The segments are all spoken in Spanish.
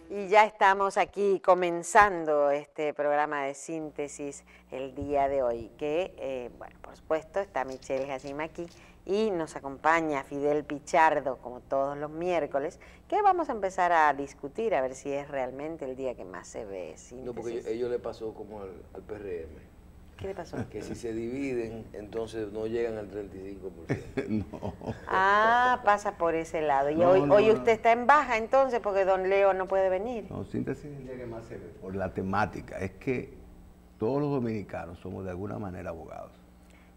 Y ya estamos aquí comenzando este programa de síntesis el día de hoy, que, bueno, por supuesto, está Michelle Jacim aquí y nos acompaña Fidel Pichardo, como todos los miércoles, que vamos a empezar a discutir a ver si es realmente el día que más se ve síntesis. No, porque ellos le pasó como al PRM. ¿Qué le pasó? Que si se dividen, entonces no llegan al 35%. No. Ah, pasa por ese lado. Y No, hoy no, usted está en baja entonces porque don Leo no puede venir. No, síntesis es el día que más se ve por la temática. Es que todos los dominicanos somos de alguna manera abogados.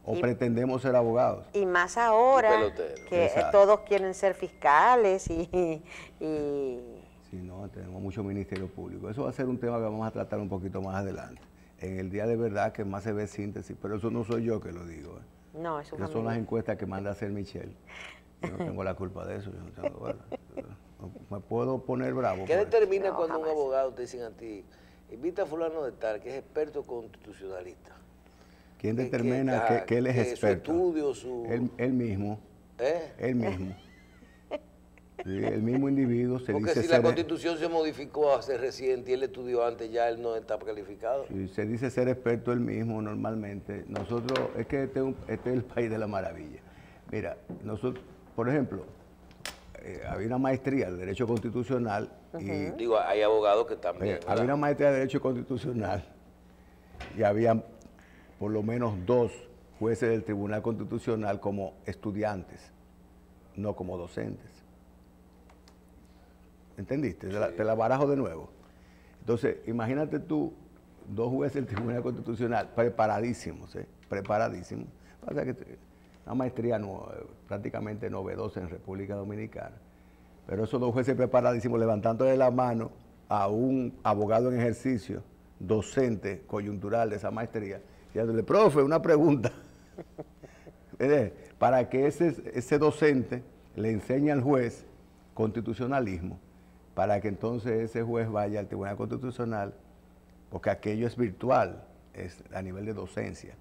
O pretendemos ser abogados. Y más ahora que todos quieren ser fiscales y... Sí, no, tenemos mucho ministerio público. Eso va a ser un tema que vamos a tratar un poquito más adelante. En el día de verdad que más se ve síntesis, pero eso no soy yo que lo digo. No, eso son las encuestas que manda a hacer Michelle. Yo no tengo la culpa de eso. Yo no tengo, bueno, no me puedo poner bravo. ¿Qué determina cuando un abogado te dicen a ti, invita a fulano de tal, que es experto constitucionalista? ¿Quién determina que él es experto? Su estudio, su... Él mismo. Él mismo. Sí, el mismo individuo se porque dice si la Constitución se modificó hace reciente y él estudió antes, ya él no está calificado. Sí, se dice ser experto él mismo normalmente. Nosotros, es que este es el país de la maravilla. Mira, nosotros, por ejemplo, había una maestría de Derecho Constitucional y... Digo, hay abogados que también... había una maestría de Derecho Constitucional y había por lo menos 2 jueces del Tribunal Constitucional como estudiantes, no como docentes. ¿Entendiste? Sí. Te la barajo de nuevo. Entonces, imagínate tú, 2 jueces del Tribunal Constitucional preparadísimos, preparadísimos. Pasa que una maestría prácticamente novedosa en República Dominicana. Pero esos 2 jueces preparadísimos levantándole la mano a un abogado en ejercicio, docente coyuntural de esa maestría, diciéndole, profe, una pregunta. Para que ese docente le enseñe al juez constitucionalismo, para que entonces ese juez vaya al Tribunal Constitucional, porque aquello es virtual, es a nivel de docencia.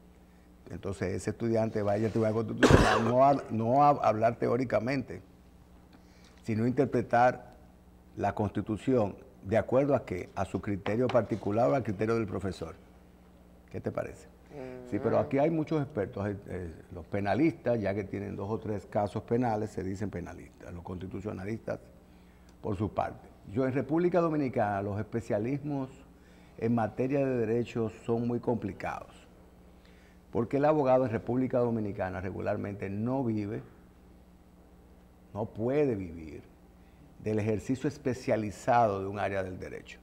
Entonces ese estudiante vaya al Tribunal Constitucional no a hablar teóricamente, sino a interpretar la Constitución de acuerdo a qué, a su criterio particular o al criterio del profesor. ¿Qué te parece? Sí, pero aquí hay muchos expertos, los penalistas, ya que tienen 2 o 3 casos penales, se dicen penalistas, los constitucionalistas por su parte. Yo en República Dominicana los especialismos en materia de derechos son muy complicados, porque el abogado en República Dominicana regularmente no puede vivir del ejercicio especializado de un área del derecho.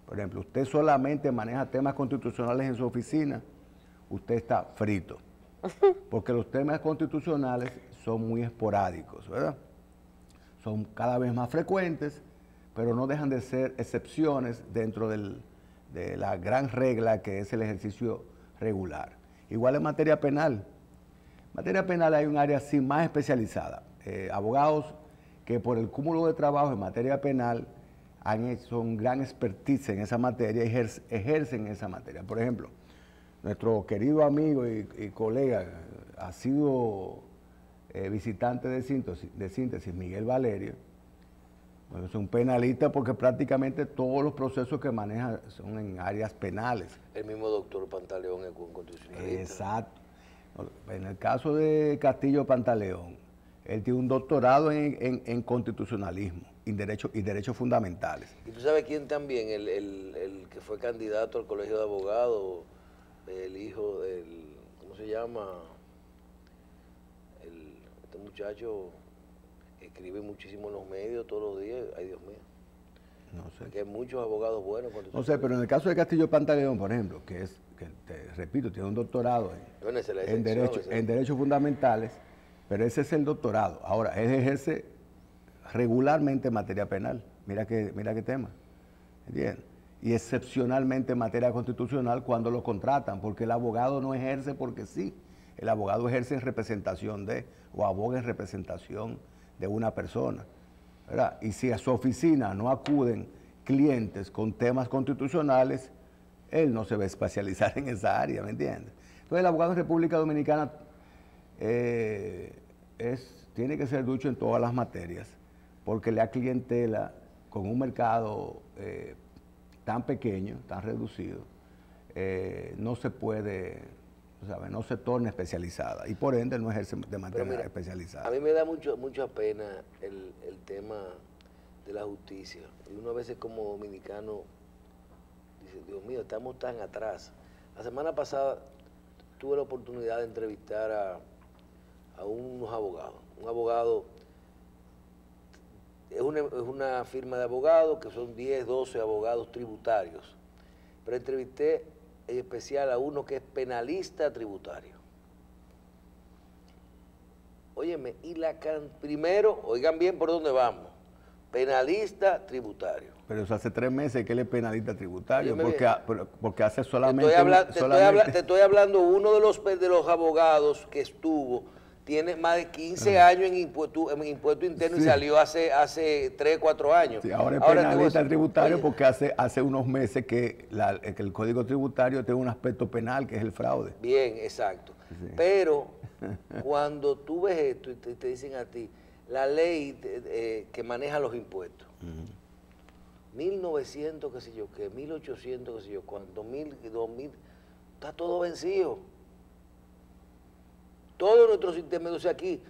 Por ejemplo, usted solamente maneja temas constitucionales en su oficina, usted está frito, porque los temas constitucionales son muy esporádicos, ¿verdad? Son cada vez más frecuentes, pero no dejan de ser excepciones dentro de la gran regla que es el ejercicio regular. Igual en materia penal. En materia penal hay un área así más especializada. Abogados que por el cúmulo de trabajo en materia penal son gran expertise en esa materia y ejercen esa materia. Por ejemplo, nuestro querido amigo y colega ha sido visitante de síntesis, Miguel Valerio. Bueno, es un penalista porque prácticamente todos los procesos que maneja son en áreas penales. El mismo doctor Pantaleón es un constitucionalista. Exacto. En el caso de Castillo Pantaleón, él tiene un doctorado en constitucionalismo y derechos fundamentales. ¿Y tú sabes quién también? El que fue candidato al colegio de abogados, el hijo del, ¿cómo se llama? Este muchacho escribe muchísimo en los medios todos los días. Ay, Dios mío. No sé. Porque hay muchos abogados buenos. No sé, pero en el caso de Castillo Pantaleón, por ejemplo, que te repito, tiene un doctorado en derechos fundamentales, pero ese es el doctorado. Ahora, él ejerce regularmente en materia penal. Mira qué tema. ¿Entiendes? Y excepcionalmente en materia constitucional cuando lo contratan, porque el abogado no ejerce porque sí. El abogado ejerce en representación o aboga en representación de una persona, ¿verdad? Y si a su oficina no acuden clientes con temas constitucionales, él no se va a especializar en esa área, ¿me entiendes? Entonces el abogado en República Dominicana tiene que ser ducho en todas las materias, porque le da clientela con un mercado tan pequeño, tan reducido, no se puede, ¿sabes? No se torna especializada y por ende no ejerce de manera especializada. A mí me da mucha pena el tema de la justicia. Y uno a veces como dominicano dice, Dios mío, estamos tan atrás. La semana pasada tuve la oportunidad de entrevistar a unos abogados. Un abogado, es una firma de abogados que son 10, 12 abogados tributarios. Pero entrevisté en especial a uno que es penalista tributario. Óyeme, primero, oigan bien por dónde vamos, penalista tributario. Pero eso hace 3 meses que él es penalista tributario, porque hace solamente... Te estoy hablando, uno de los abogados que estuvo, tiene más de 15 años en impuesto interno y salió hace 3, 4 años. Sí, ahora es penalista tributario porque hace unos meses que el Código Tributario tiene un aspecto penal que es el fraude. Bien, exacto. Sí. Pero cuando tú ves esto y te dicen a ti, la ley que maneja los impuestos, 1900, qué sé yo qué, 1800, qué sé yo cuánto, 2000, está todo vencido. Todo nuestro sistema, entonces aquí,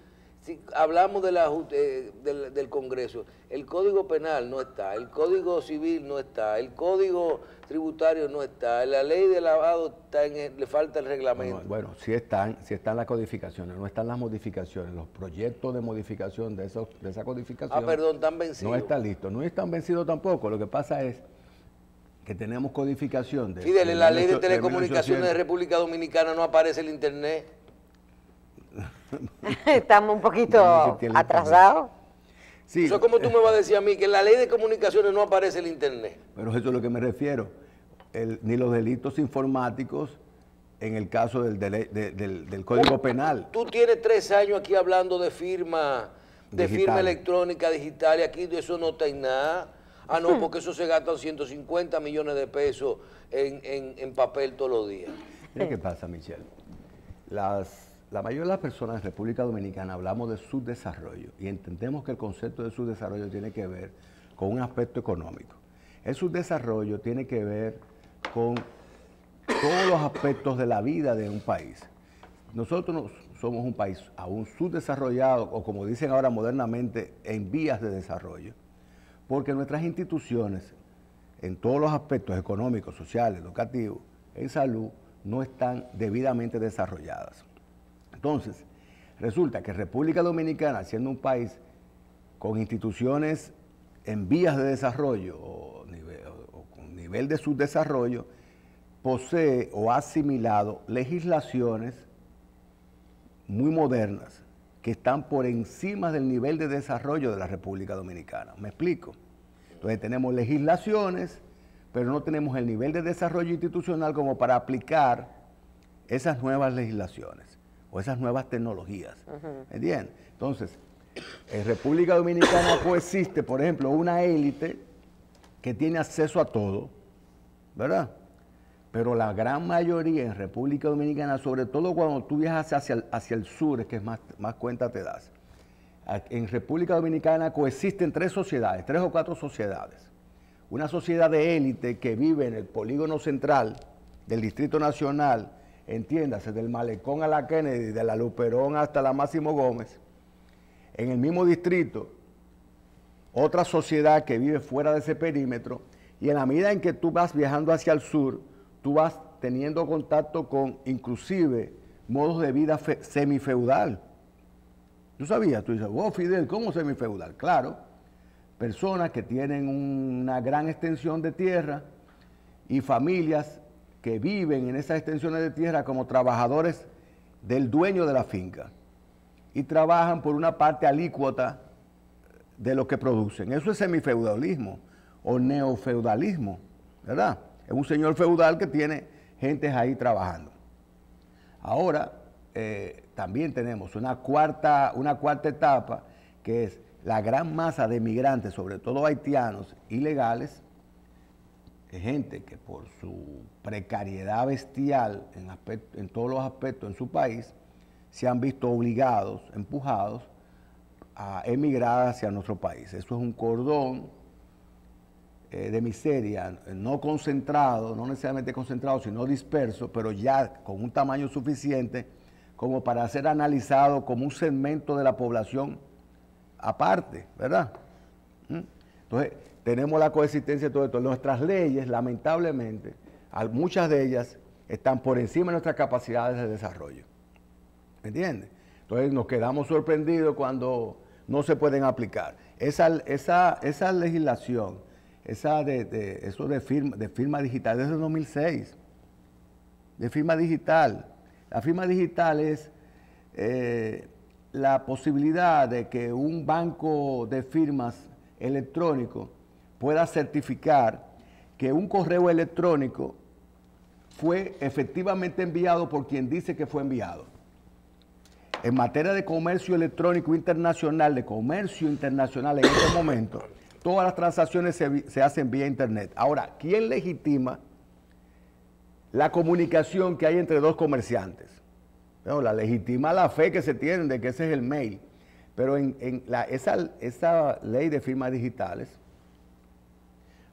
si hablamos del Congreso, el Código Penal no está, el Código Civil no está, el Código Tributario no está, la ley de lavado está le falta el reglamento. Bueno, sí están las codificaciones, no están las modificaciones, los proyectos de modificación de esa codificación. Ah, perdón, están vencidos. No están listos, no están vencidos tampoco, lo que pasa es que tenemos codificación de... Fidel, en la ley de telecomunicaciones de República Dominicana no aparece el internet. Estamos un poquito atrasados. Sí. Eso es como tú me vas a decir a mí, que en la ley de comunicaciones no aparece el internet. Pero eso es lo que me refiero. Ni los delitos informáticos en el caso del Código Penal. Tú tienes 3 años aquí hablando de firma electrónica digital y aquí de eso no está en nada. Ah, no, porque eso se gastan 150 millones de pesos en papel todos los días. Mira qué pasa, Michelle. La mayoría de las personas en República Dominicana hablamos de subdesarrollo y entendemos que el concepto de subdesarrollo tiene que ver con un aspecto económico. El subdesarrollo tiene que ver con todos los aspectos de la vida de un país. Nosotros somos un país aún subdesarrollado o, como dicen ahora modernamente, en vías de desarrollo, porque nuestras instituciones en todos los aspectos económicos, sociales, educativos, en salud, no están debidamente desarrolladas. Entonces, resulta que República Dominicana, siendo un país con instituciones en vías de desarrollo o con nivel de subdesarrollo, posee o ha asimilado legislaciones muy modernas que están por encima del nivel de desarrollo de la República Dominicana. ¿Me explico? Entonces tenemos legislaciones, pero no tenemos el nivel de desarrollo institucional como para aplicar esas nuevas legislaciones o esas nuevas tecnologías. ¿Entiendes? Entonces, en República Dominicana coexiste, por ejemplo, una élite que tiene acceso a todo, ¿verdad? Pero la gran mayoría en República Dominicana, sobre todo cuando tú viajas hacia el sur, es que más cuenta te das. En República Dominicana coexisten 3 sociedades, 3 o 4 sociedades. Una sociedad de élite que vive en el polígono central del Distrito Nacional, entiéndase, del Malecón a la Kennedy, de la Luperón hasta la Máximo Gómez. En el mismo distrito, otra sociedad que vive fuera de ese perímetro, y en la medida en que tú vas viajando hacia el sur, tú vas teniendo contacto con inclusive modos de vida semifeudal. ¿Tú sabías? Tú dices, oh, Fidel, ¿cómo semifeudal? Claro, personas que tienen una gran extensión de tierra y familias que viven en esas extensiones de tierra como trabajadores del dueño de la finca y trabajan por una parte alícuota de lo que producen. Eso es semifeudalismo o neofeudalismo, ¿verdad? Es un señor feudal que tiene gentes ahí trabajando. Ahora, también tenemos una cuarta etapa, que es la gran masa de migrantes, sobre todo haitianos, ilegales, gente que por su precariedad bestial en todos los aspectos en su país, se han visto obligados, empujados a emigrar hacia nuestro país. Eso es un cordón de miseria, no concentrado, no necesariamente concentrado, sino disperso, pero ya con un tamaño suficiente como para ser analizado como un segmento de la población aparte, ¿verdad? Entonces, tenemos la coexistencia de todo esto. Nuestras leyes, lamentablemente, muchas de ellas están por encima de nuestras capacidades de desarrollo. ¿Me entiendes? Entonces, nos quedamos sorprendidos cuando no se pueden aplicar. Esa legislación, eso de firma digital, desde el 2006, de firma digital. La firma digital es la posibilidad de que un banco de firmas electrónico pueda certificar que un correo electrónico fue efectivamente enviado por quien dice que fue enviado. En materia de comercio electrónico internacional, en este momento, todas las transacciones se hacen vía Internet. Ahora, ¿quién legitima la comunicación que hay entre dos comerciantes? Bueno, la legitima la fe que se tienen de que ese es el mail. Pero esa ley de firmas digitales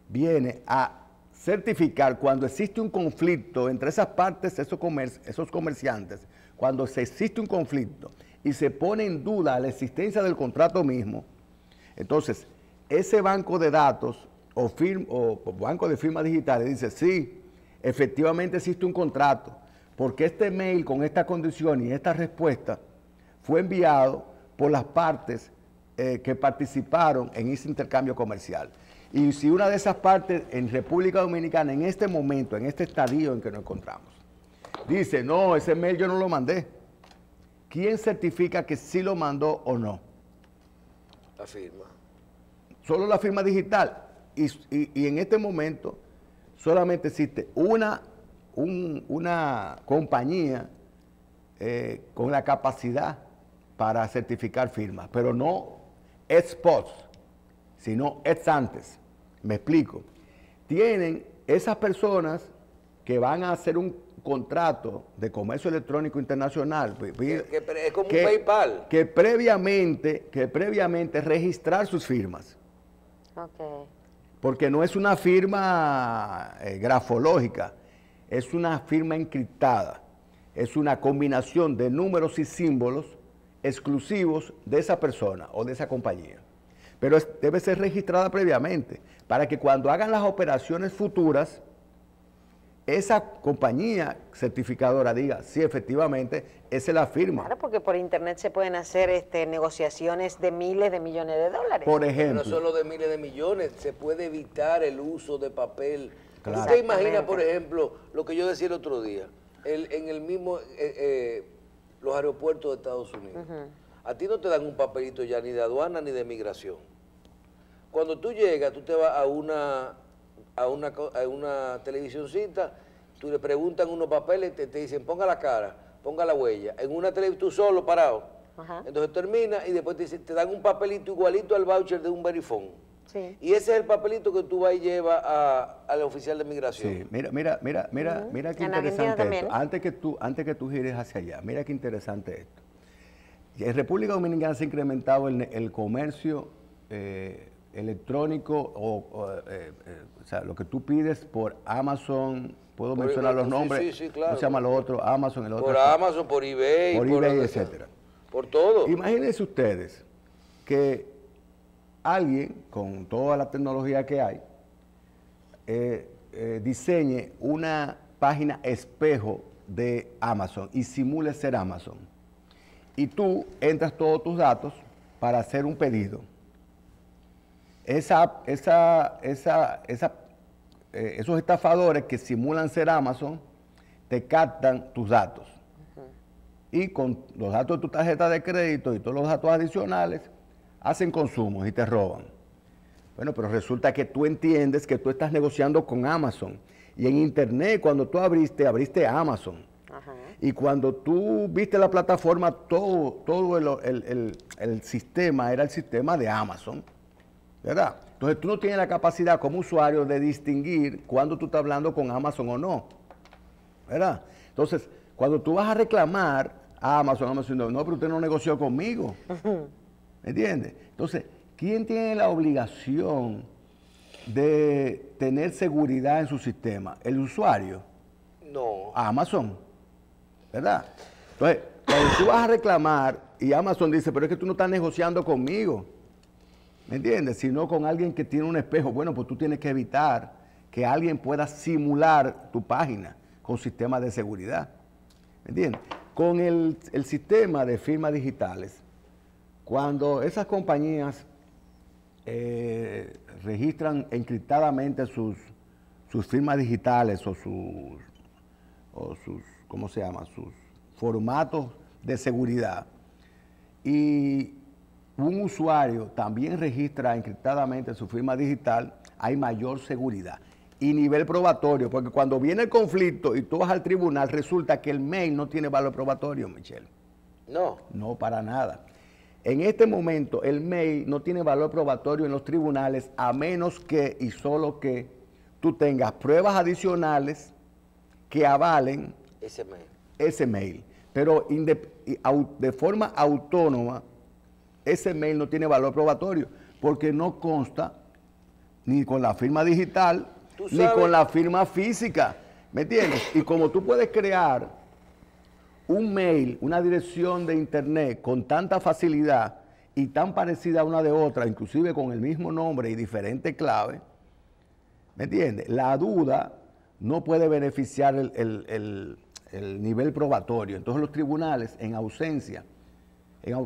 viene a certificar cuando existe un conflicto entre esas partes, esos comerciantes, cuando existe un conflicto y se pone en duda la existencia del contrato mismo, entonces ese banco de datos o banco de firmas digitales dice, sí, efectivamente existe un contrato, porque este mail con esta condición y esta respuesta fue enviado por las partes que participaron en ese intercambio comercial. Y si una de esas partes en República Dominicana, en este momento, en este estadio en que nos encontramos, dice, no, ese mail yo no lo mandé, ¿quién certifica que sí lo mandó o no? La firma. Solo la firma digital. Y en este momento solamente existe una compañía con la capacidad para certificar firmas, pero no ex post, sino ex antes. Me explico. Tienen esas personas que van a hacer un contrato de comercio electrónico internacional. Que es como un PayPal. Que previamente registrar sus firmas. Okay. Porque no es una firma grafológica, es una firma encriptada. Es una combinación de números y símbolos exclusivos de esa persona o de esa compañía. Pero debe ser registrada previamente para que cuando hagan las operaciones futuras, esa compañía certificadora diga, sí, efectivamente, esa es la firma. Claro, porque por internet se pueden hacer negociaciones de miles de millones de dólares. Por ejemplo. No solo de miles de millones, se puede evitar el uso de papel. Claro. ¿Usted imagina, por ejemplo, lo que yo decía el otro día, en el mismo, los aeropuertos de Estados Unidos? A ti no te dan un papelito ya ni de aduana ni de migración. Cuando tú llegas, tú te vas a una televisioncita, tú le preguntan unos papeles, te dicen ponga la cara, ponga la huella. En una televisión tú solo parado. Entonces termina y después te dan un papelito igualito al voucher de un Verifone. Sí. Y ese es el papelito que tú vas y llevas al oficial de migración. Sí, mira qué interesante esto. Antes que tú gires hacia allá, mira qué interesante esto. En República Dominicana se ha incrementado el comercio electrónico, o sea, lo que tú pides por Amazon, puedo mencionar los nombres, sí, claro, ¿cómo se llama lo otro? Amazon, el otro. Por Amazon, por eBay, etcétera. Por todo. Imagínense ustedes que alguien con toda la tecnología que hay diseñe una página espejo de Amazon y simule ser Amazon. Y tú entras todos tus datos para hacer un pedido. Esos estafadores que simulan ser Amazon te captan tus datos. Y con los datos de tu tarjeta de crédito y todos los datos adicionales, hacen consumos y te roban. Bueno, pero resulta que tú entiendes que tú estás negociando con Amazon. Y en Internet, cuando tú abriste Amazon. Y cuando tú viste la plataforma, todo el sistema era el sistema de Amazon, ¿verdad? Entonces tú no tienes la capacidad como usuario de distinguir cuando tú estás hablando con Amazon o no, ¿verdad? Entonces, cuando tú vas a reclamar a Amazon no, pero usted no negoció conmigo, ¿me entiendes? Entonces, ¿quién tiene la obligación de tener seguridad en su sistema? ¿El usuario? No. Amazon, ¿verdad? Entonces, cuando tú vas a reclamar y Amazon dice, pero es que tú no estás negociando conmigo, ¿me entiendes? Sino con alguien que tiene un espejo. Bueno, pues tú tienes que evitar que alguien pueda simular tu página con sistemas de seguridad, ¿me entiendes? Con el sistema de firmas digitales, cuando esas compañías registran encriptadamente sus firmas digitales o sus, ¿cómo se llama? Sus formatos de seguridad, y un usuario también registra encriptadamente su firma digital, hay mayor seguridad y nivel probatorio, porque cuando viene el conflicto y tú vas al tribunal, resulta que el mail no tiene valor probatorio, Michelle. No. No, para nada. En este momento, el mail no tiene valor probatorio en los tribunales, a menos que y solo que tú tengas pruebas adicionales que avalen ese mail. Pero de forma autónoma, ese mail no tiene valor probatorio, porque no consta ni con la firma digital, ni con la firma física, ¿me entiendes? Y como tú puedes crear un mail, una dirección de internet con tanta facilidad y tan parecida una de otra, inclusive con el mismo nombre y diferente clave, ¿me entiendes? La duda no puede beneficiar el nivel probatorio. Entonces los tribunales, en ausencia,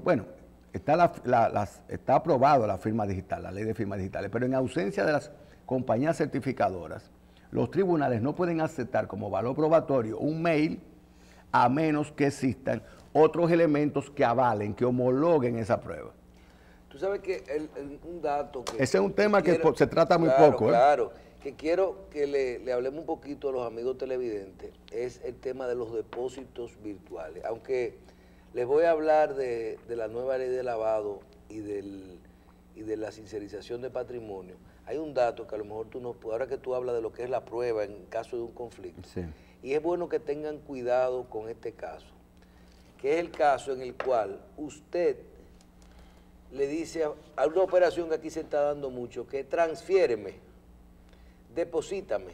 bueno, está aprobado la firma digital, la ley de firmas digitales, pero en ausencia de las compañías certificadoras, los tribunales no pueden aceptar como valor probatorio un mail a menos que existan otros elementos que avalen, que homologuen esa prueba. Tú sabes que un dato que... Ese es un tema que se trata muy claro, poco. Claro, que quiero que le hablemos un poquito a los amigos televidentes, es el tema de los depósitos virtuales. Aunque les voy a hablar de la nueva ley de lavado y de la sincerización de patrimonio, hay un dato que a lo mejor ahora que tú hablas de lo que es la prueba en caso de un conflicto, Sí. Y es bueno que tengan cuidado con este caso, que es el caso en el cual usted le dice a una operación que aquí se está dando mucho, que transfiéreme, deposítame,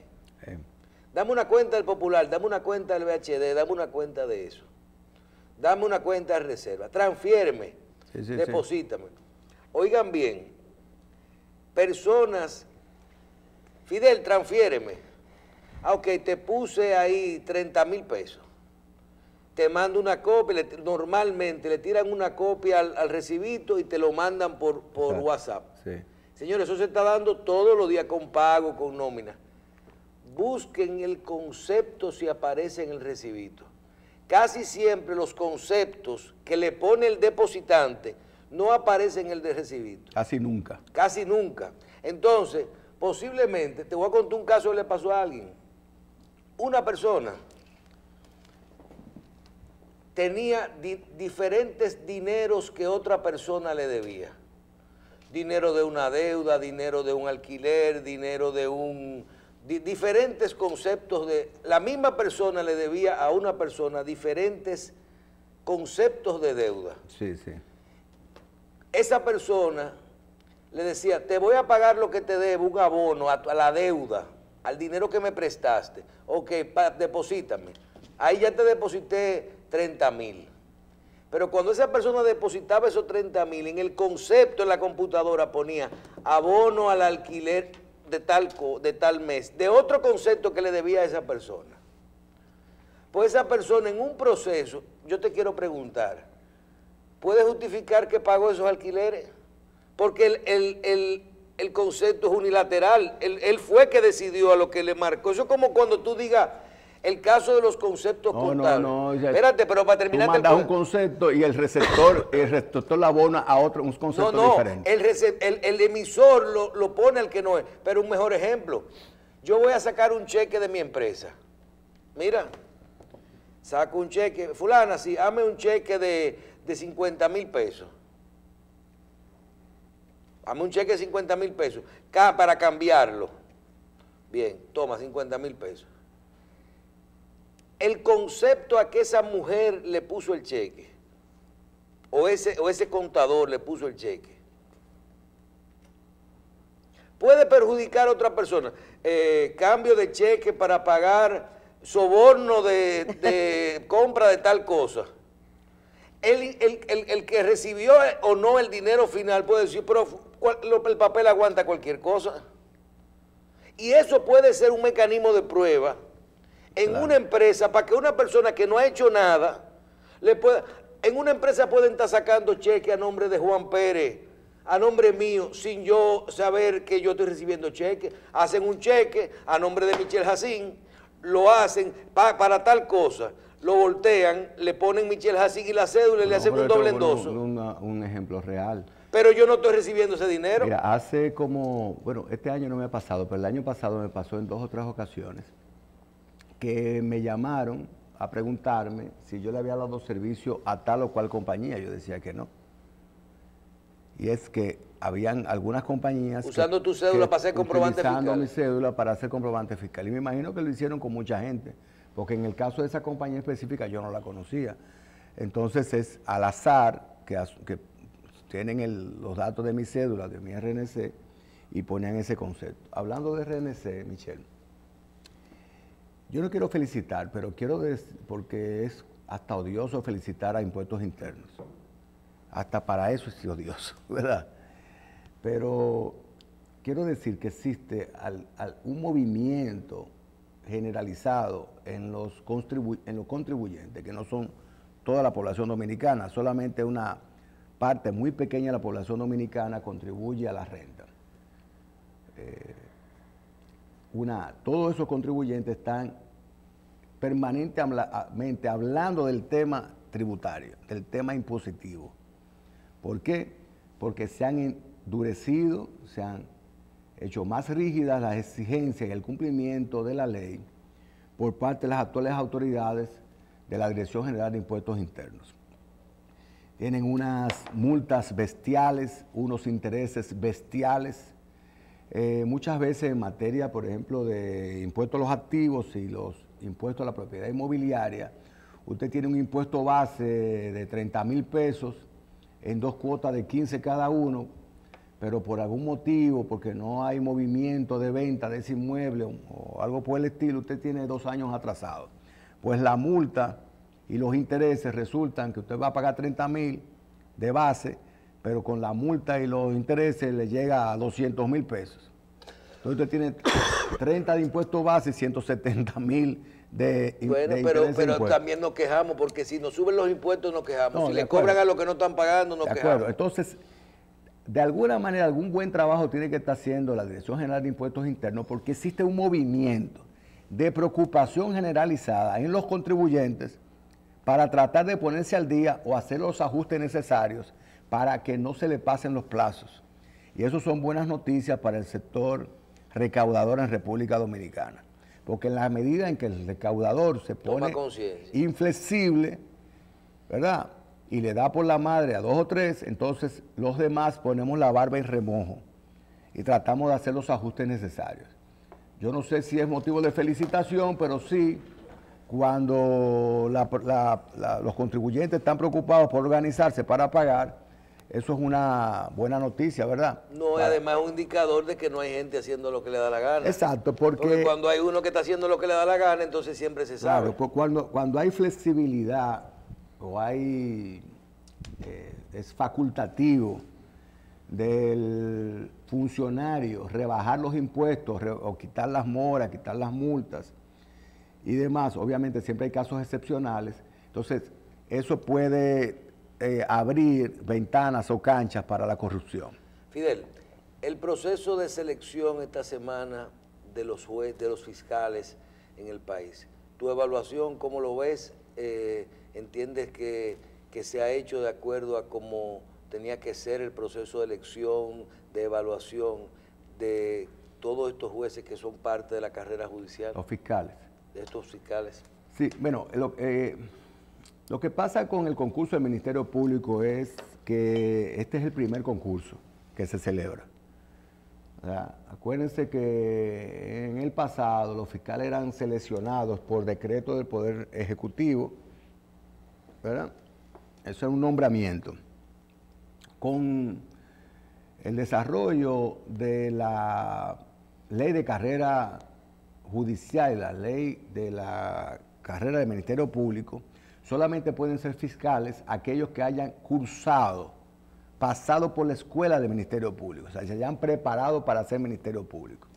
dame una cuenta del Popular, dame una cuenta del VHD, dame una cuenta de eso, dame una cuenta de reserva, transfiéreme, deposítame. Sí. Oigan bien, personas, Fidel, transfiéreme. Ok, te puse ahí 30,000 pesos. Te mando una copia, normalmente le tiran una copia al recibito y te lo mandan por WhatsApp. Sí. Señores, eso se está dando todos los días con pago, con nómina. Busquen el concepto si aparece en el recibito. Casi siempre los conceptos que le pone el depositante no aparecen en el de recibito. Casi nunca. Casi nunca. Entonces, posiblemente, te voy a contar un caso que le pasó a alguien. Una persona tenía diferentes dineros que otra persona le debía. Dinero de una deuda, dinero de un alquiler, dinero de diferentes conceptos de... La misma persona le debía a una persona diferentes conceptos de deuda. Sí, sí. Esa persona le decía, te voy a pagar lo que te debo, un abono a la deuda, al dinero que me prestaste. Ok, deposítame. Ahí ya te deposité 30,000. Pero cuando esa persona depositaba esos 30,000, en el concepto en la computadora ponía abono al alquiler de tal mes, de otro concepto que le debía a esa persona. Pues esa persona en un proceso, yo te quiero preguntar, ¿puede justificar que pagó esos alquileres? Porque el concepto es unilateral, él fue que decidió a lo que le marcó. Eso es como cuando tú digas el caso de los conceptos contables. No, espérate, pero para terminar... Tú mandas un concepto y el receptor lo abona a otro, un concepto diferente. El emisor lo pone al que no es. Pero un mejor ejemplo, yo voy a sacar un cheque de mi empresa. Mira, saco un cheque, fulana, sí, hazme un cheque de 50,000 pesos. Hazme un cheque de 50,000 pesos para cambiarlo. Bien, toma 50,000 pesos. El concepto a que esa mujer le puso el cheque, o ese contador le puso el cheque, puede perjudicar a otra persona. Cambio de cheque para pagar soborno de compra de tal cosa. El que recibió o no el dinero final puede decir, pero el papel aguanta cualquier cosa. Y eso puede ser un mecanismo de prueba en una empresa para que una persona que no ha hecho nada, en una empresa pueden estar sacando cheque a nombre de Juan Pérez, a nombre mío, sin yo saber que yo estoy recibiendo cheque. Hacen un cheque a nombre de Michelle Jacín, lo hacen para tal cosa, lo voltean, le ponen Michelle Jacín y la cédula y le hacen un doble endoso. Un ejemplo real. Pero yo no estoy recibiendo ese dinero. Mira, hace como, bueno, este año no me ha pasado, pero el año pasado me pasó en 2 o 3 ocasiones que me llamaron a preguntarme si yo le había dado servicio a tal o cual compañía. Yo decía que no. Y es que habían algunas compañías usando tu cédula para hacer comprobante fiscal. Utilizando mi cédula para hacer comprobante fiscal. Y me imagino que lo hicieron con mucha gente, porque en el caso de esa compañía específica yo no la conocía. Entonces es al azar que tienen los datos de mi cédula, de mi RNC, y ponían ese concepto. Hablando de RNC, Michelle, yo no quiero felicitar, pero quiero decir, porque es hasta odioso felicitar a impuestos internos. Hasta para eso es odioso, ¿verdad? Pero quiero decir que existe un movimiento generalizado en los contribuyentes, que no son toda la población dominicana, solamente una parte muy pequeña de la población dominicana contribuye a la renta. Todos esos contribuyentes están permanentemente hablando del tema tributario, del tema impositivo. ¿Por qué? Porque se han endurecido, se han hecho más rígidas las exigencias y el cumplimiento de la ley por parte de las actuales autoridades de la Dirección General de Impuestos Internos. Tienen unas multas bestiales, unos intereses bestiales, muchas veces en materia, por ejemplo, de impuestos a los activos y los impuestos a la propiedad inmobiliaria. Usted tiene un impuesto base de 30,000 pesos en 2 cuotas de 15 cada uno, pero por algún motivo, porque no hay movimiento de venta de ese inmueble o algo por el estilo, usted tiene 2 años atrasados. Pues la multa y los intereses resultan que usted va a pagar 30,000 de base, pero con la multa y los intereses le llega a 200,000 pesos. Entonces usted tiene 30 de impuesto base y 170,000 de bueno, pero también nos quejamos, porque si nos suben los impuestos nos quejamos. No, si le cobran a los que no están pagando, nos quejamos. Entonces, de alguna manera, algún buen trabajo tiene que estar haciendo la Dirección General de Impuestos Internos, porque existe un movimiento de preocupación generalizada en los contribuyentes para tratar de ponerse al día o hacer los ajustes necesarios para que no se le pasen los plazos. Y eso son buenas noticias para el sector recaudador en República Dominicana. Porque en la medida en que el recaudador se pone inflexible, ¿verdad?, y le da por la madre a 2 o 3, entonces los demás ponemos la barba en remojo y tratamos de hacer los ajustes necesarios. Yo no sé si es motivo de felicitación, pero sí, cuando los contribuyentes están preocupados por organizarse para pagar, eso es una buena noticia, ¿verdad? No, además un indicador de que no hay gente haciendo lo que le da la gana. Exacto, porque cuando hay uno que está haciendo lo que le da la gana, entonces siempre se sabe. Claro, cuando hay flexibilidad o es facultativo del funcionario rebajar los impuestos o quitar las moras, quitar las multas y demás, obviamente siempre hay casos excepcionales, entonces eso puede abrir ventanas o canchas para la corrupción. Fidel, el proceso de selección esta semana de los jueces, de los fiscales en el país, tu evaluación, ¿cómo lo ves? ¿Entiendes que se ha hecho de acuerdo a cómo tenía que ser el proceso de elección, de evaluación de todos estos jueces que son parte de la carrera judicial? Los fiscales. De estos fiscales. Sí, bueno, lo que pasa con el concurso del Ministerio Público es que este es el primer concurso que se celebra. O sea, acuérdense que en el pasado los fiscales eran seleccionados por decreto del Poder Ejecutivo, ¿verdad? Eso es un nombramiento. Con el desarrollo de la ley de carrera judicial y la ley de la carrera del Ministerio Público, solamente pueden ser fiscales aquellos que hayan cursado, pasado por la escuela del Ministerio Público, o sea, se hayan preparado para ser Ministerio Público.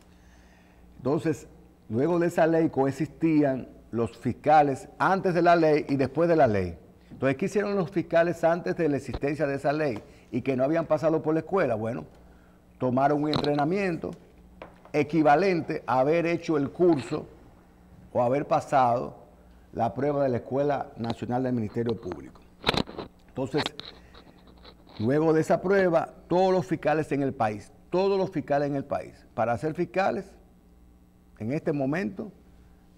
Entonces, luego de esa ley coexistían los fiscales antes de la ley y después de la ley. Entonces, ¿qué hicieron los fiscales antes de la existencia de esa ley y que no habían pasado por la escuela? Bueno, tomaron un entrenamiento equivalente a haber hecho el curso o haber pasado la prueba de la Escuela Nacional del Ministerio Público. Entonces, luego de esa prueba, todos los fiscales en el país, para ser fiscales, en este momento,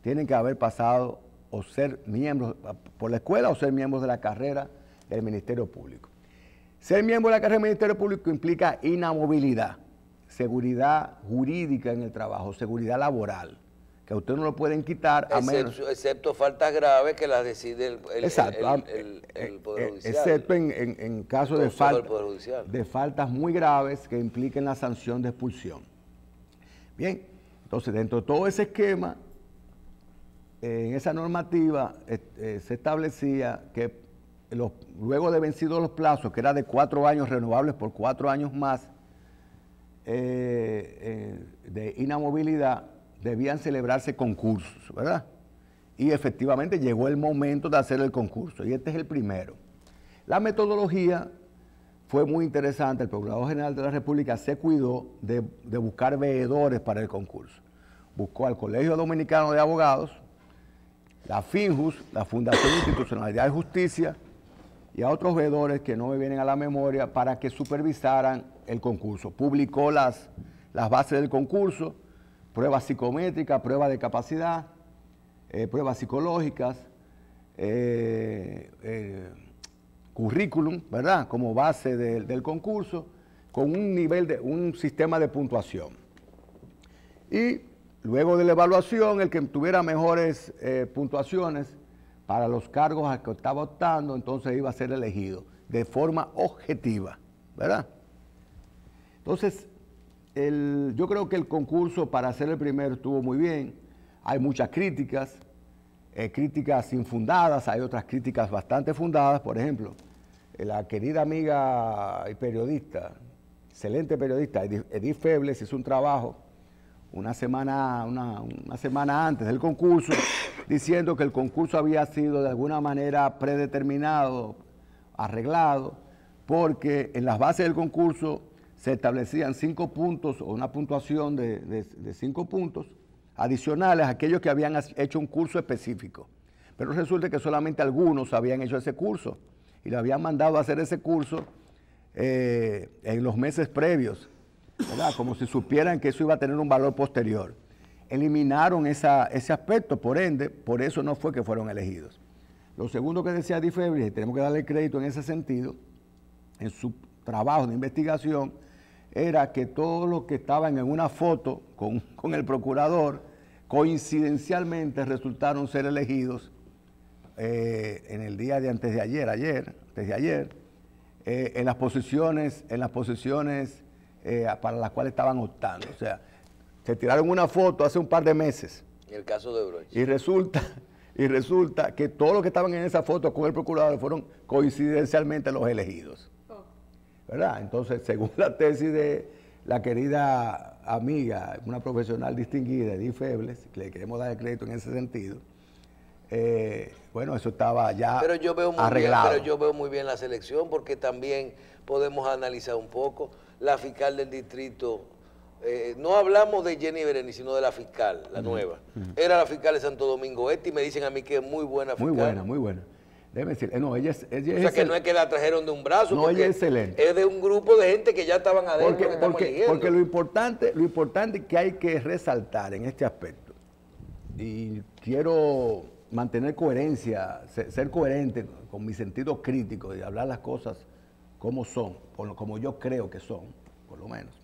tienen que haber pasado o ser miembros por la escuela o ser miembros de la carrera del Ministerio Público. Ser miembro de la carrera del Ministerio Público implica inamovilidad, seguridad jurídica en el trabajo, seguridad laboral, que a usted no lo pueden quitar a menos... Excepto faltas graves que las decide el Poder Judicial. Excepto en caso de faltas muy graves que impliquen la sanción de expulsión. Bien, entonces dentro de todo ese esquema, en esa normativa se establecía que luego de vencidos los plazos, que era de 4 años renovables por 4 años más de inamovilidad, debían celebrarse concursos, ¿verdad? Y efectivamente llegó el momento de hacer el concurso, y este es el primero. La metodología fue muy interesante. El Procurador General de la República se cuidó de buscar veedores para el concurso. Buscó al Colegio Dominicano de Abogados, la FINJUS, la Fundación Institucionalidad de Justicia, y a otros veedores que no me vienen a la memoria para que supervisaran el concurso. Publicó las bases del concurso, pruebas psicométricas, pruebas de capacidad, pruebas psicológicas, currículum, ¿verdad?, como base del concurso, con un sistema de puntuación. Y luego de la evaluación, el que tuviera mejores puntuaciones para los cargos a que estaba optando, entonces iba a ser elegido de forma objetiva, ¿verdad? Entonces, yo creo que el concurso para ser el primero estuvo muy bien. Hay muchas críticas, críticas infundadas, hay otras críticas bastante fundadas. Por ejemplo, la querida amiga y periodista, excelente periodista, Edith Febles, hizo un trabajo una semana antes del concurso, diciendo que el concurso había sido de alguna manera predeterminado, arreglado, porque en las bases del concurso se establecían 5 puntos o una puntuación de 5 puntos adicionales a aquellos que habían hecho un curso específico. Pero resulta que solamente algunos habían hecho ese curso y le habían mandado a hacer ese curso en los meses previos, ¿verdad?, como si supieran que eso iba a tener un valor posterior. Eliminaron ese aspecto, por ende, por eso no fue que fueron elegidos. Lo segundo que decía Edith Febles, y tenemos que darle crédito en ese sentido, en su trabajo de investigación, era que todos los que estaban en una foto con el procurador, coincidencialmente resultaron ser elegidos en el día de antes de ayer, en las posiciones para las cuales estaban optando. O sea, se tiraron una foto hace un par de meses. En el caso de Broch. Y resulta que todos los que estaban en esa foto con el procurador fueron coincidencialmente los elegidos. ¿Verdad? Entonces, según la tesis de la querida amiga, una profesional distinguida, Edith Febles, que le queremos dar el crédito en ese sentido, bueno, eso estaba ya arreglado. Pero yo veo muy bien la selección, porque también podemos analizar un poco. La fiscal del distrito, no hablamos de Jenny Bereni, sino de la fiscal, la nueva. Era la fiscal de Santo Domingo Este, y me dicen a mí que es muy buena fiscal. Muy buena. Déjeme decir, no, ella es o sea, que no es que la trajeron de un brazo. No, ella es excelente. Es de un grupo de gente que ya estaban adentro, porque lo importante que hay que resaltar en este aspecto, y quiero mantener coherencia, ser coherente con mi sentido crítico y hablar las cosas como son, como yo creo que son, por lo menos.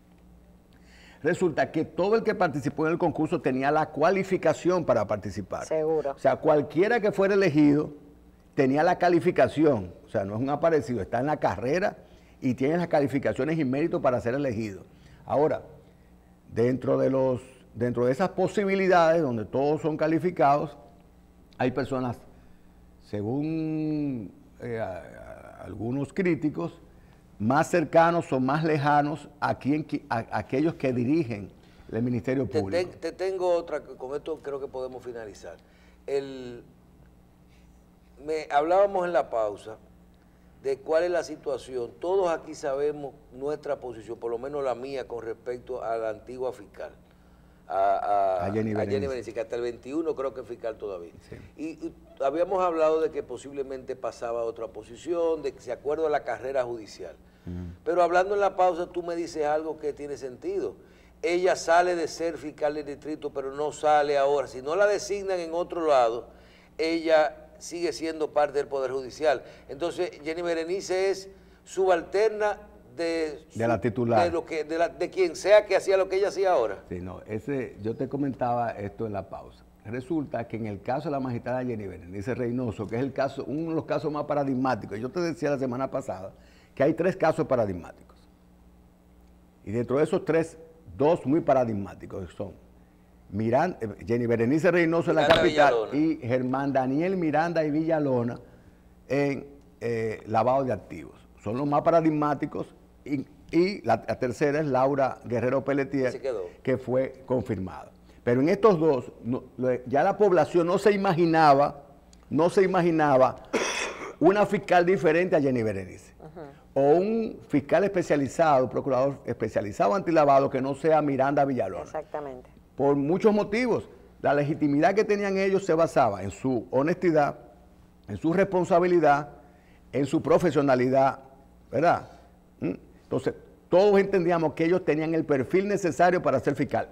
Resulta que todo el que participó en el concurso tenía la cualificación para participar. Seguro. O sea, cualquiera que fuera elegido tenía la calificación, o sea, no es un aparecido, está en la carrera y tienen las calificaciones y méritos para ser elegidos. Ahora, dentro de esas posibilidades donde todos son calificados, hay personas, según algunos críticos, más cercanos o más lejanos a aquellos que dirigen el Ministerio Público. Te tengo otra, con esto creo que podemos finalizar. Hablábamos en la pausa de cuál es la situación. Todos aquí sabemos nuestra posición, por lo menos la mía, con respecto a la antigua fiscal, a Jenny Berenice, que hasta el 21 creo que es fiscal todavía. Sí. Y habíamos hablado de que posiblemente pasaba a otra posición, de que se acuerda de la carrera judicial. Pero hablando en la pausa, tú me dices algo que tiene sentido. Ella sale de ser fiscal del distrito, pero no sale ahora. Si no la designan en otro lado, ella sigue siendo parte del Poder Judicial. Entonces, Jenny Berenice es subalterna de la titular. De quien sea que hacía lo que ella hacía ahora. Sí, no, yo te comentaba esto en la pausa. Resulta que en el caso de la magistrada Jenny Berenice Reynoso, que es uno de los casos más paradigmáticos, yo te decía la semana pasada que hay 3 casos paradigmáticos. Y dentro de esos 3, 2 muy paradigmáticos son Jenny Berenice Reynoso en la capital y Germán Daniel Miranda y Villalona en lavado de activos. Son los más paradigmáticos y la tercera es Laura Guerrero Pelletier, que fue confirmada. Pero en estos 2, ya la población no se imaginaba una fiscal diferente a Jenny Berenice. O un fiscal especializado, procurador especializado antilavado que no sea Miranda Villalona. Exactamente. Por muchos motivos. La legitimidad que tenían ellos se basaba en su honestidad, en su responsabilidad, en su profesionalidad, ¿verdad? Entonces, todos entendíamos que ellos tenían el perfil necesario para ser fiscal.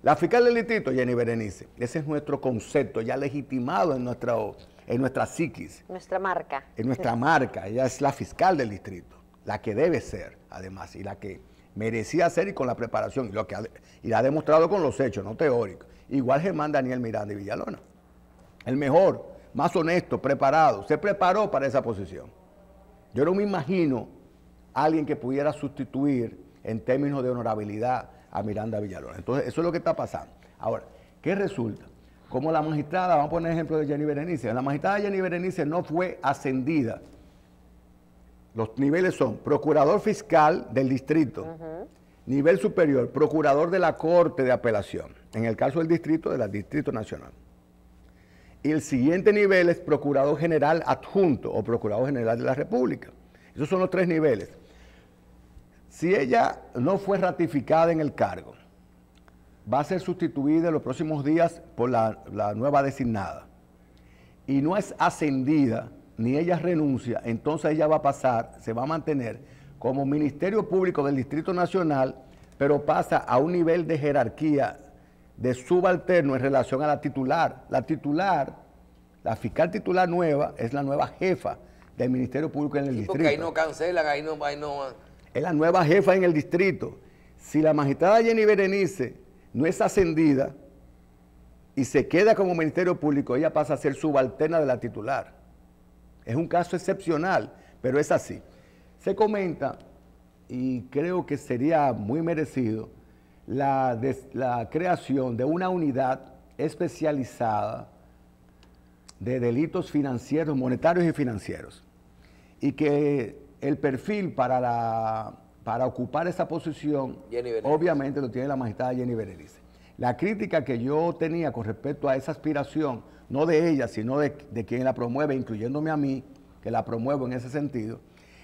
La fiscal del distrito, Jenny Berenice, ese es nuestro concepto ya legitimado en nuestra psiquis. Nuestra marca. En nuestra marca. Ella es la fiscal del distrito, la que debe ser, además, y la que merecía ser y con la preparación, y la ha demostrado con los hechos, no teóricos. Igual Germán Daniel Miranda y Villalona. El mejor, más honesto, preparado, se preparó para esa posición. Yo no me imagino a alguien que pudiera sustituir en términos de honorabilidad a Miranda Villalona. Entonces, eso es lo que está pasando. Ahora, ¿qué resulta? Como la magistrada, vamos a poner ejemplo de Jenny Berenice, la magistrada Jenny Berenice no fue ascendida. Los niveles son procurador fiscal del distrito, nivel superior, procurador de la Corte de Apelación, en el caso del distrito, del Distrito Nacional. Y el siguiente nivel es procurador general adjunto o procurador general de la República. Esos son los 3 niveles. Si ella no fue ratificada en el cargo, va a ser sustituida en los próximos días por la nueva designada. Y no es ascendida, ni ella renuncia, entonces ella va a pasar, se va a mantener como Ministerio Público del Distrito Nacional, pero pasa a un nivel de jerarquía de subalterno en relación a la titular. La titular, la fiscal titular nueva, es la nueva jefa del Ministerio Público en el distrito. Porque ahí no cancelan, ahí no... Es la nueva jefa en el distrito. Si la magistrada Jenny Berenice no es ascendida y se queda como Ministerio Público, ella pasa a ser subalterna de la titular. Es un caso excepcional, pero es así. Se comenta, y creo que sería muy merecido, la creación de una unidad especializada de delitos financieros, monetarios y financieros. Y que el perfil para ocupar esa posición, obviamente lo tiene la magistrada Jenny Berenice. La crítica que yo tenía con respecto a esa aspiración, no de ella, sino de quien la promueve, incluyéndome a mí, que la promuevo en ese sentido,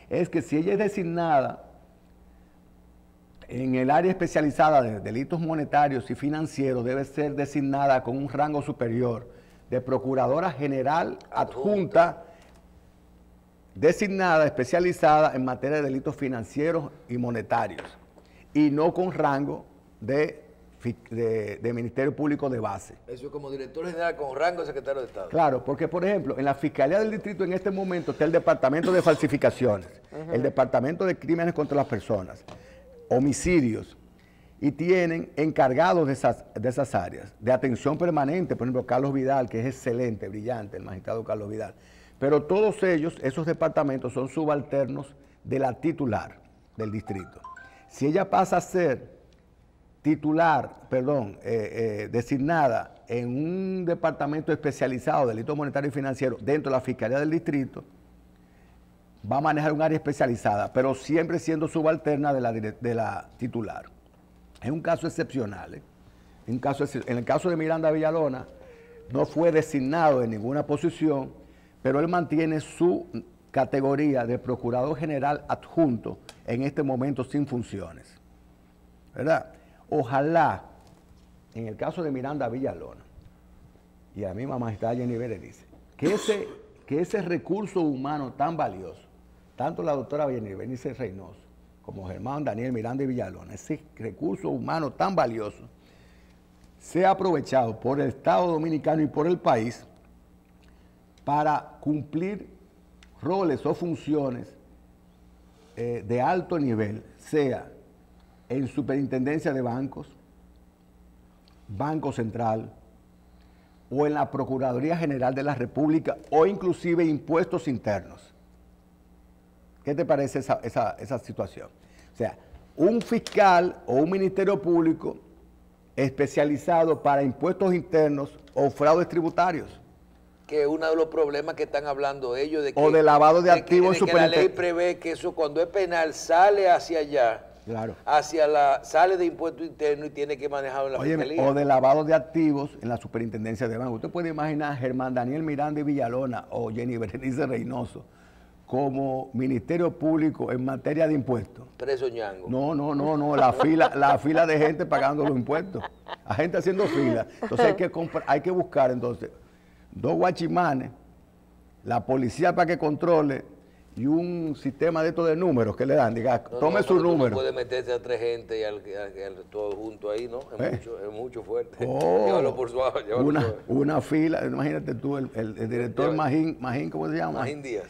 es que si ella es designada en el área especializada de delitos monetarios y financieros, debe ser designada con un rango superior de Procuradora General Adjunta, designada, especializada en materia de delitos financieros y monetarios, y no con rango de Ministerio Público de base. Eso es como director general con rango de secretario de Estado. Claro, porque por ejemplo, en la Fiscalía del Distrito en este momento está el Departamento de Falsificaciones, el Departamento de Crímenes contra las Personas, homicidios, y tienen encargados de esas áreas, de atención permanente, por ejemplo, Carlos Vidal, que es excelente, brillante, el magistrado Carlos Vidal. Pero todos ellos, esos departamentos, son subalternos de la titular del distrito. Si ella pasa a ser designada en un departamento especializado de delito monetario y financiero dentro de la Fiscalía del Distrito, va a manejar un área especializada, pero siempre siendo subalterna de la titular. Es un caso excepcional. En el caso de Miranda Villalona, no fue designado en ninguna posición, pero él mantiene su categoría de Procurador General Adjunto en este momento sin funciones, ¿verdad? Ojalá, en el caso de Miranda Villalona, y a mi mamá está Jenny Berenice, que ese recurso humano tan valioso, tanto la doctora Jenny Berenice Reynoso como Germán Daniel Miranda Villalona, ese recurso humano tan valioso, sea aprovechado por el Estado Dominicano y por el país para cumplir roles o funciones de alto nivel, sea en superintendencia de bancos, Banco Central, o en la Procuraduría General de la República, o inclusive impuestos internos. ¿Qué te parece esa situación? O sea, un fiscal o un ministerio público especializado para impuestos internos o fraudes tributarios. Que es uno de los problemas que están hablando ellos. O de lavado de activos. Que la ley prevé que eso cuando es penal sale hacia allá. Claro. Sale de impuesto interno y tiene que manejarlo en la fiscalía. O de lavado de activos en la superintendencia de banco. Usted puede imaginar a Germán Daniel Miranda y Villalona o Jenny Berenice Reynoso como Ministerio Público en materia de impuestos. Preso ñango. No, la fila de gente pagando los impuestos. La gente haciendo fila. Entonces hay que buscar entonces 2 guachimanes, la policía para que controle y un sistema de estos de números que le dan, diga, tome su número. No puede meterse a 3 gente y todo junto ahí, ¿no? Es mucho fuerte. Llévalo por suave. Una fila, imagínate tú, el director Magín, ¿cómo se llama?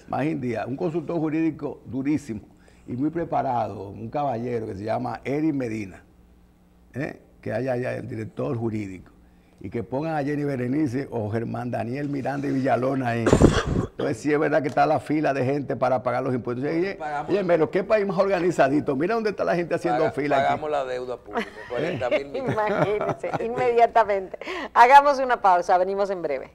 Magín Díaz, un consultor jurídico durísimo y muy preparado, un caballero que se llama Eric Medina, que haya allá el director jurídico. Y que pongan a Jenny Berenice o Germán Daniel Miranda y Villalona ahí. Entonces sí es verdad que está la fila de gente para pagar los impuestos. Oye, pero qué país más organizadito. Mira dónde está la gente haciendo fila. Pagamos la deuda pública, 40.000 millones. Imagínense, inmediatamente. Hagamos una pausa, venimos en breve.